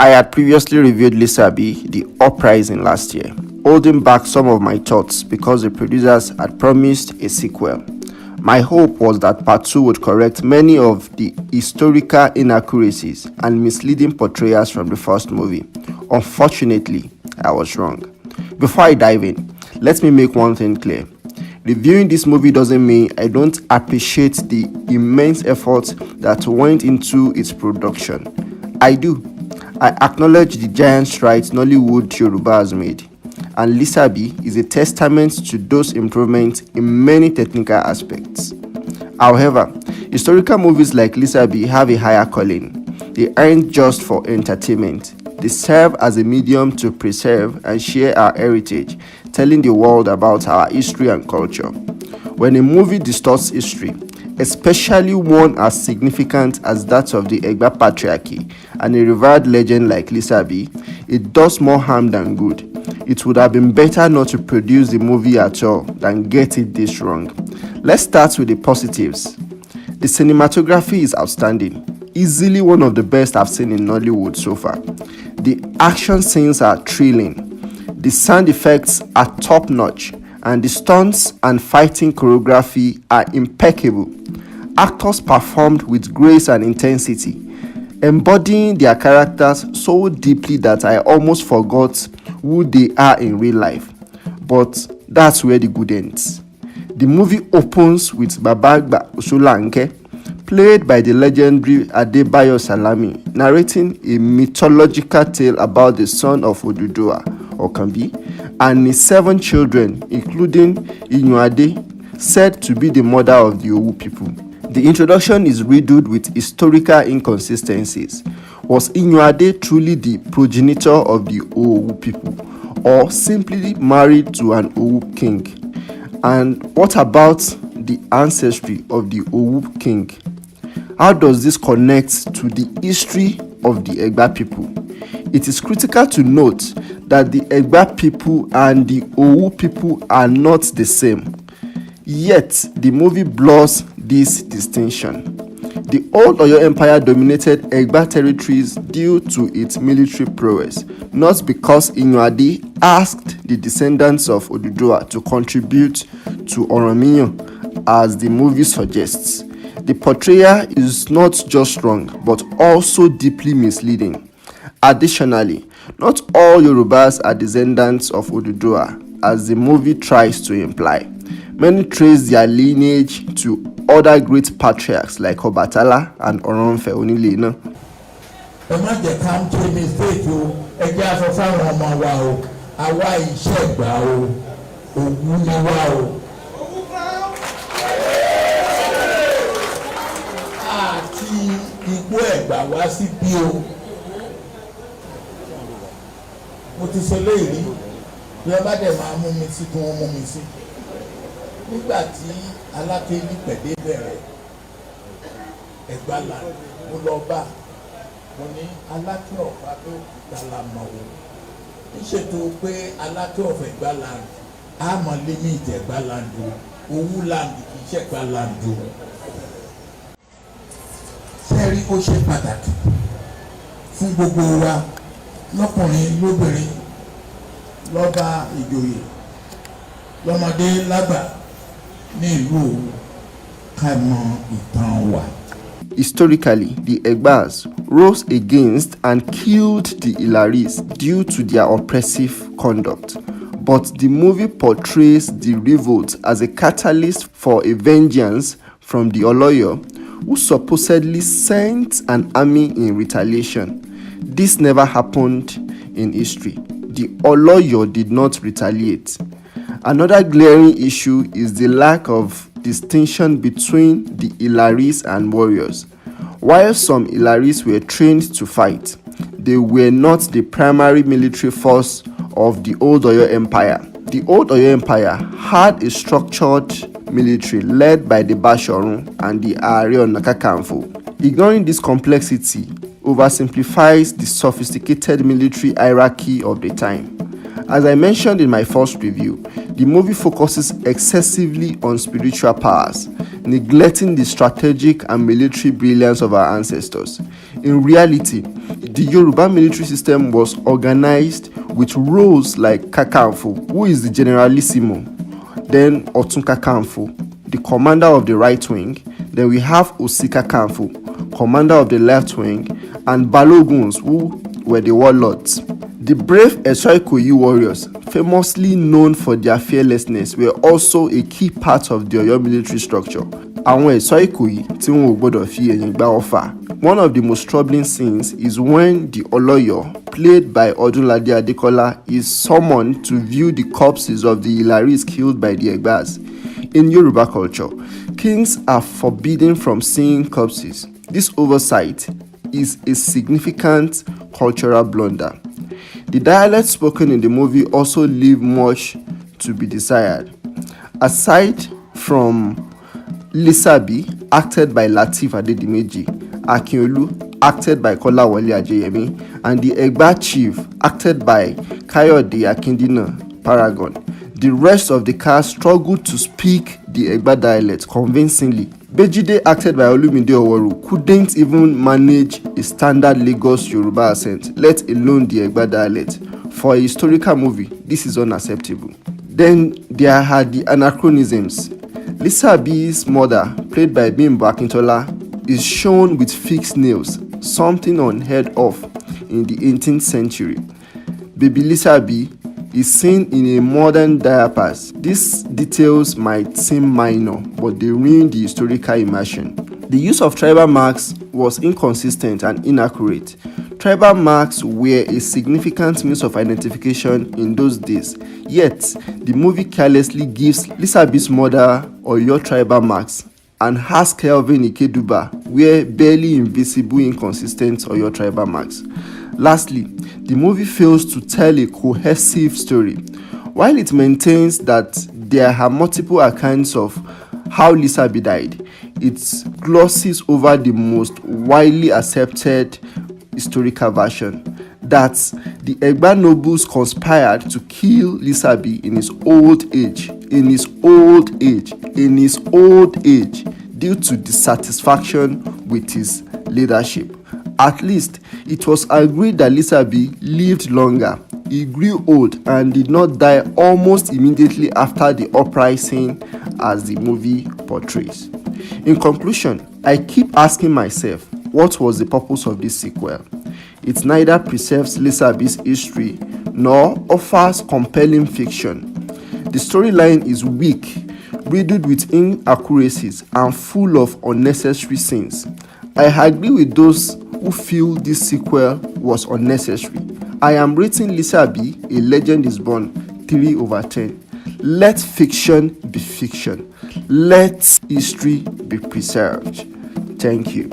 I had previously reviewed Lisabi, the uprising last year, holding back some of my thoughts because the producers had promised a sequel. My hope was that part 2 would correct many of the historical inaccuracies and misleading portrayals from the first movie. Unfortunately, I was wrong. Before I dive in, let me make one thing clear. Reviewing this movie doesn't mean I don't appreciate the immense effort that went into its production. I do. I acknowledge the giant strides Nollywood Yoruba has made, and Lisabi is a testament to those improvements in many technical aspects. However, historical movies like Lisabi have a higher calling. They aren't just for entertainment. They serve as a medium to preserve and share our heritage, telling the world about our history and culture. When a movie distorts history, especially one as significant as that of the Egba patriarchy and a revered legend like Lisabi, it does more harm than good. It would have been better not to produce the movie at all than get it this wrong. Let's start with the positives. The cinematography is outstanding, easily one of the best I've seen in Nollywood so far. The action scenes are thrilling, the sound effects are top-notch, and the stunts and fighting choreography are impeccable. Actors performed with grace and intensity, embodying their characters so deeply that I almost forgot who they are in real life. But that's where the good ends. The movie opens with Babagba Usulanke, played by the legendary Adedimeji Salami, narrating a mythological tale about the son of Oduduwa, Okambi, and his 7 children, including Inuade, said to be the mother of the Owu people. The introduction is riddled with historical inconsistencies. Was Inuade truly the progenitor of the Owu people, or simply married to an Owu king? And what about the ancestry of the Owu king? How does this connect to the history of the Egba people? It is critical to note that the Egba people and the Owu people are not the same. Yet, the movie blurs this distinction. The old Oyo Empire dominated Egba territories due to its military prowess, not because Inuade asked the descendants of Oduduwa to contribute to Oromiyan, as the movie suggests. The portrayal is not just wrong, but also deeply misleading. Additionally, not all Yorubas are descendants of Oduduwa, as the movie tries to imply. Many trace their lineage to other great patriarchs like Obatala and Oronfe Onilena. Ẹ má jẹ́ ká ń ṣe mistake o, ẹ jẹ́ aṣọ fáwọn ọmọ wa o, àwa iṣẹ́ ìgbà o, ògùn ni wa o. Àti Igbó Ẹ̀gbá wá sí bí o. Mo ti ṣe léèrí, bí ẹ bá dẹ̀ máa mú mi sí kí wọ́n mú mi sí. Nígbà tí Aláké ní pẹ̀dé bẹ̀rẹ̀ Ẹ̀gbálà, mo lọ bá mo ní Aláké ọ̀fà tó gbàlà mọ̀ o. Níṣètò pé Aláké ọ̀fà Ẹ̀gbálà á mọ̀ lé ní ìjẹ̀gbálà ńdò, Owú láǹdì kì í ṣẹ̀gbálà ńdò. Sẹ́rí ó ṣe pàtàkì fún gbogbo wa lọ́kùnrin lóbìnrin lọ́ba ìjòyè lọ́mọdé lágbà ní ìlú Òwu ká mọ ìtàn wa. Historically, the Egbas rose against and killed the Ilaris due to their oppressive conduct. But the movie portrays the revolt as a catalyst for a vengeance from the Oloyo, who supposedly sent an army in retaliation. This never happened in history. The Oloyo did not retaliate. Another glaring issue is the lack of distinction between the Ilaris and warriors. While some Ilaris were trained to fight, they were not the primary military force of the old Oyo Empire. The old Oyo Empire had a structured military led by the Bashorun and the Ààrẹ Ọ̀nà Kakanfò. Ignoring this complexity oversimplifies the sophisticated military hierarchy of the time. As I mentioned in my first review, the movie focuses excessively on spiritual powers, neglecting the strategic and military brilliance of our ancestors. In reality, the Yoruba military system was organized with roles like Kakanfo, who is the Generalissimo, then Otun Kakanfo, the commander of the right wing, then we have Osika Kakanfo, commander of the left wing, and Baloguns, who were the warlords. The brave Esoikoyi warriors, famously known for their fearlessness, were also a key part of the Oyo military structure. Àwọn Esoikoyi tí wọn ò gbọdọ̀ fi ẹ̀yìn gba ọfà. One of the most troubling scenes is when the Oloyo, played by Odunlade Adekola, is summoned to view the corpses of the Ilaris killed by the Egbas. In Yoruba culture, kings are forbidden from seeing corpses. This oversight is a significant cultural blunder. The dialects spoken in the movie also leave much to be desired. Aside from Lisabi, acted by Lateef Adedimeji, Akiolu, acted by Kolawole Ajeyemi, and the Egba chief, acted by Kayode Akindina Paragon, the rest of the cast struggled to speak the Egba dialect convincingly. Bejide, acted by Olumide Oworu, couldn't even manage a standard Lagos Yoruba accent, let alone the Egba dialect. For a historical movie, this is unacceptable. Then there are the anachronisms. Lisabi's mother, played by Bimbo Akintola, is shown with fixed nails, something unheard of in the 18th century. Baby Lisabi is seen in a modern diapers. These details might seem minor, but they ruin the historical immersion. The use of tribal marks was inconsistent and inaccurate. Tribal marks were a significant means of identification in those days, yet the movie carelessly gives Lisabi's mother Oyo tribal marks and has Kelvin Ikeduba wear barely invisible inconsistent Oyo tribal marks. Lastly, the movie fails to tell a cohesive story. While it maintains that there are multiple accounts of how Lisabi died, it glosses over the most widely accepted historical version, that the Egba nobles conspired to kill Lisabi in his old age due to dissatisfaction with his leadership. At least, it was agreed that Lisabi lived longer. He grew old and did not die almost immediately after the uprising as the movie portrays. In conclusion, I keep asking myself, what was the purpose of this sequel? It neither preserves Lisabi's history nor offers compelling fiction. The storyline is weak, riddled with inaccuracies and full of unnecessary scenes. I agree with those who feel this sequel was unnecessary. I am rating Lisabi, A Legend is Born, 3/10. Let fiction be fiction. Let history be preserved. Thank you.